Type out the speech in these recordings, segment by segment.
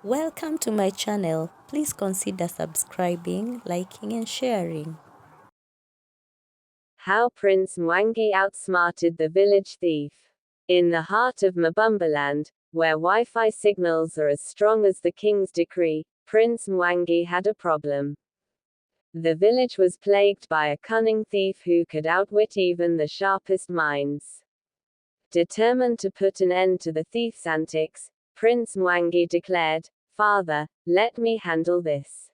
Welcome to my channel. Please consider subscribing, liking and sharing. How Prince Mwangi outsmarted the village thief. In the heart of Mabumbaland, where Wi-Fi signals are as strong as the king's decree, Prince Mwangi had a problem. The village was plagued by a cunning thief who could outwit even the sharpest minds. Determined to put an end to the thief's antics, Prince Mwangi declared, "Father, let me handle this.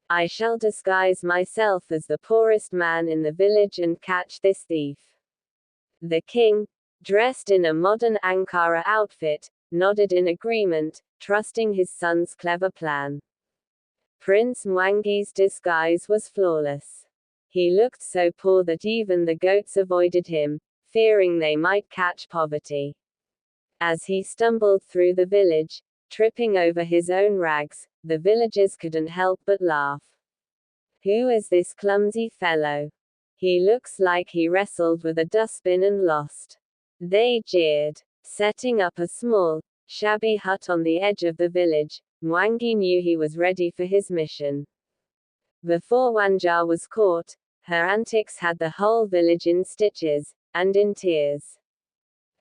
I shall disguise myself as the poorest man in the village and catch this thief." The king, dressed in a modern Ankara outfit, nodded in agreement, trusting his son's clever plan. Prince Mwangi's disguise was flawless. He looked so poor that even the goats avoided him, fearing they might catch poverty. As he stumbled through the village, tripping over his own rags, the villagers couldn't help but laugh. "Who is this clumsy fellow? He looks like he wrestled with a dustbin and lost," they jeered. Setting up a small, shabby hut on the edge of the village, Mwangi knew he was ready for his mission. Before Wanja was caught, her antics had the whole village in stitches, and in tears.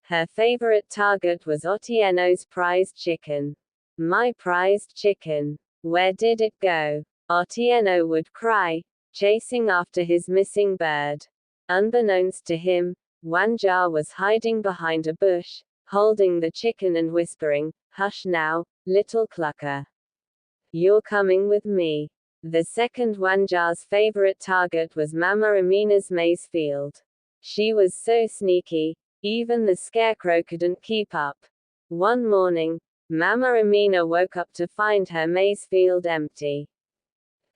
Her favorite target was Otieno's prized chicken. "My prized chicken. Where did it go?" Otieno would cry, chasing after his missing bird. Unbeknownst to him, Wanja was hiding behind a bush, holding the chicken and whispering, "Hush now, little clucker. You're coming with me." The second Wanja's favorite target was Mama Amina's maize field. She was so sneaky, even the scarecrow couldn't keep up. One morning, Mama Amina woke up to find her maize field empty.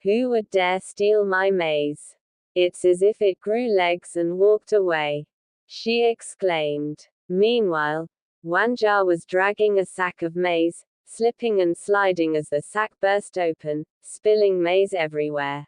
"Who would dare steal my maize? It's as if it grew legs and walked away," she exclaimed. Meanwhile, Wanja was dragging a sack of maize, slipping and sliding as the sack burst open, spilling maize everywhere.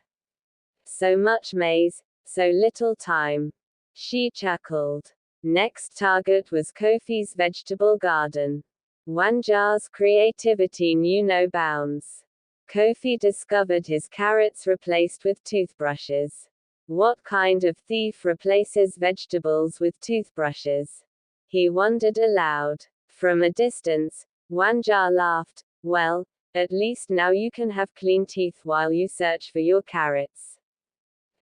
"So much maize, so little time," she chuckled. Next target was Kofi's vegetable garden. Wanja's creativity knew no bounds. Kofi discovered his carrots replaced with toothbrushes. What kind of thief replaces vegetables with toothbrushes? He wondered aloud. From a distance, Wanja laughed. "Well, at least now you can have clean teeth while you search for your carrots."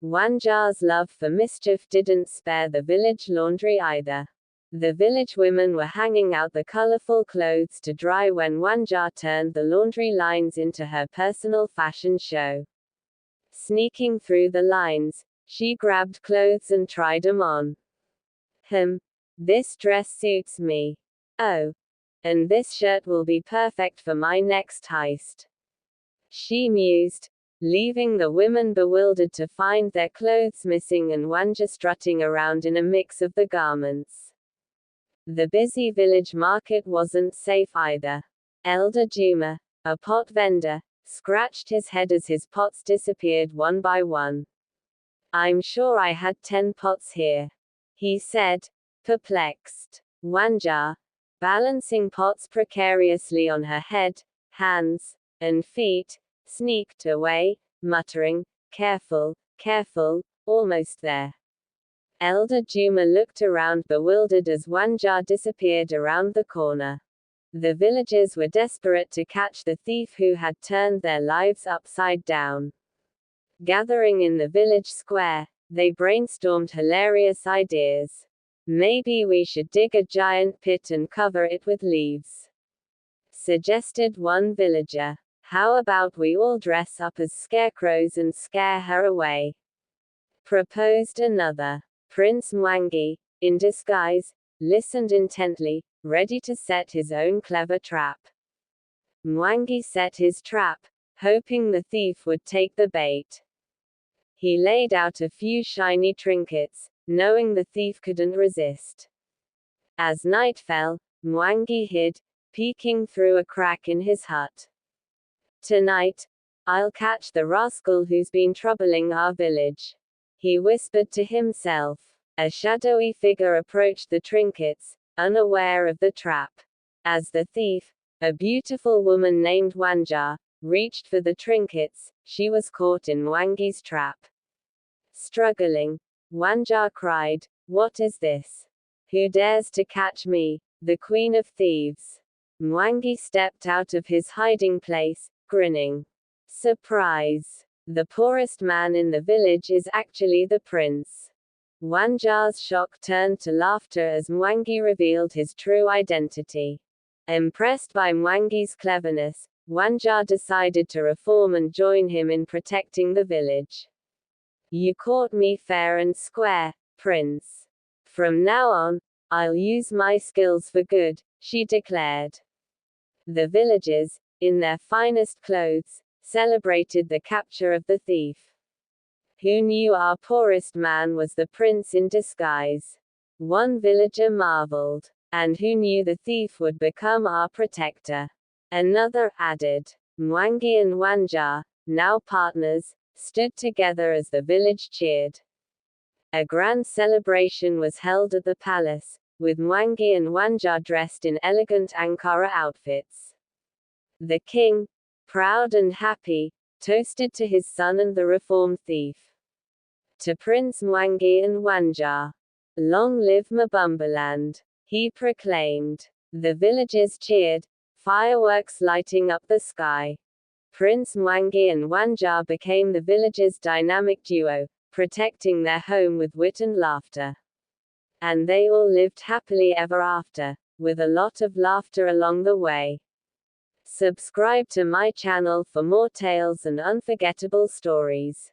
Wanja's love for mischief didn't spare the village laundry either. The village women were hanging out the colorful clothes to dry when Wanja turned the laundry lines into her personal fashion show. Sneaking through the lines, she grabbed clothes and tried them on. This dress suits me. Oh, and this shirt will be perfect for my next heist," she mused, leaving the women bewildered to find their clothes missing and Wanja strutting around in a mix of the garments. The busy village market wasn't safe either. Elder Juma, a pot vendor, scratched his head as his pots disappeared one by one. "I'm sure I had 10 pots here," he said, perplexed. Wanja, balancing pots precariously on her head, hands, and feet, sneaked away, muttering, "Careful, careful, almost there." Elder Juma looked around bewildered as Wanja disappeared around the corner. The villagers were desperate to catch the thief who had turned their lives upside down. Gathering in the village square, they brainstormed hilarious ideas. "Maybe we should dig a giant pit and cover it with leaves," suggested one villager. "How about we all dress up as scarecrows and scare her away?" proposed another. Prince Mwangi, in disguise, listened intently, ready to set his own clever trap. Mwangi set his trap, hoping the thief would take the bait. He laid out a few shiny trinkets, knowing the thief couldn't resist. As night fell, Mwangi hid, peeking through a crack in his hut. "Tonight, I'll catch the rascal who's been troubling our village," he whispered to himself. A shadowy figure approached the trinkets, unaware of the trap. As the thief, A beautiful woman named Wanja reached for the trinkets. She was caught in Mwangi's trap. Struggling, Wanja cried, "What is this? Who dares to catch me, the queen of thieves?" Mwangi stepped out of his hiding place, grinning. Surprise! The poorest man in the village is actually the prince. Wanja's shock turned to laughter as Mwangi revealed his true identity. Impressed by Mwangi's cleverness, Wanja decided to reform and join him in protecting the village. "You caught me fair and square, Prince. From now on, I'll use my skills for good," she declared. The villagers, in their finest clothes, celebrated the capture of the thief. "Who knew our poorest man was the prince in disguise?" One villager marveled. "And who knew the thief would become our protector?" Another added. Mwangi and Wanja, now partners, stood together as the village cheered. A grand celebration was held at the palace, with Mwangi and Wanja dressed in elegant Ankara outfits. The king, proud and happy, toasted to his son and the reformed thief. To Prince Mwangi and Wanja, "Long live Mabumbaland," he proclaimed. The villagers cheered, fireworks lighting up the sky. Prince Mwangi and Wanja became the villagers' dynamic duo, protecting their home with wit and laughter. And they all lived happily ever after, with a lot of laughter along the way. Subscribe to my channel for more tales and unforgettable stories.